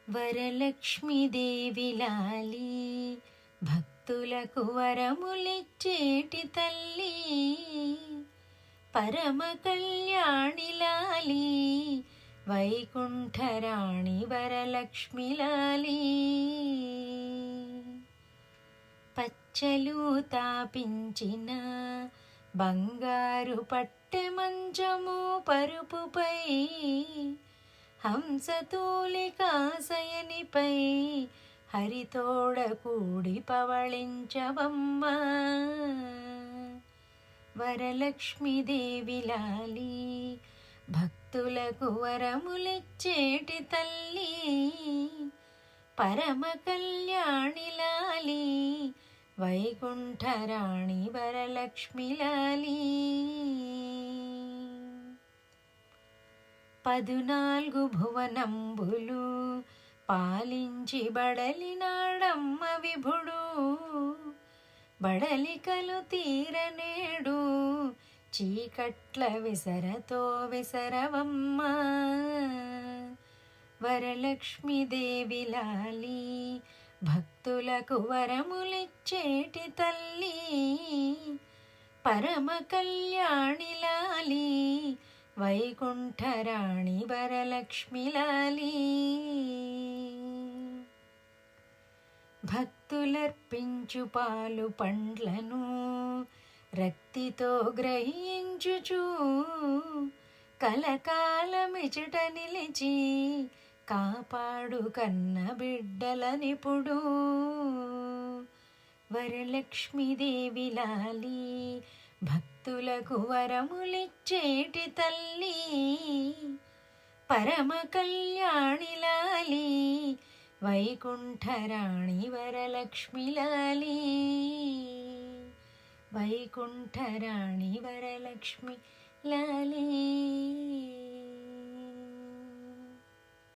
వరలక్ష్మీదేవి లాలి భక్తులకు వరములిచ్చేటి తల్లి, పరమ కళ్యాణి లాలి వైకుంఠరాణి వరలక్ష్మి లాలి. పచ్చలు తాపించిన బంగారు పట్టె మంచము పరుపుపై, హంసతూలికాశయనిపై హరితోడ కూడి పవళించవమ్మ. వరలక్ష్మీదేవి లాలి భక్తులకు వరములిచ్చేటి తల్లి, పరమ కళ్యాణి లాలి వైకుంఠరాణి వరలక్ష్మి లాలి. 14 భువనంబులు పాలించి బడలినాడమ్మ విభుడు, బడలికలు తీరనేడు చీకట్ల విసరతో విసరవమ్మ. వరలక్ష్మీదేవి లాలి భక్తులకు వరములిచ్చేటి తల్లి, పరమ కళ్యాణి లాలి వైకుంఠరాణి వరలక్ష్మి లాలి. భక్తులర్పించు పాలు పండ్లను రక్తితో గ్రహించుచు, కలకాలమిచుట నిలిచి కాపాడు కన్న బిడ్డలనిపుడు. వరలక్ష్మీదేవి లాలి భక్తులకు వరములిచ్చేటి తల్లి, పరమ కళ్యాణి లాలి వైకుంఠరాణి వరలక్ష్మి లాలి. వైకుంఠరాణి వరలక్ష్మి లాలి.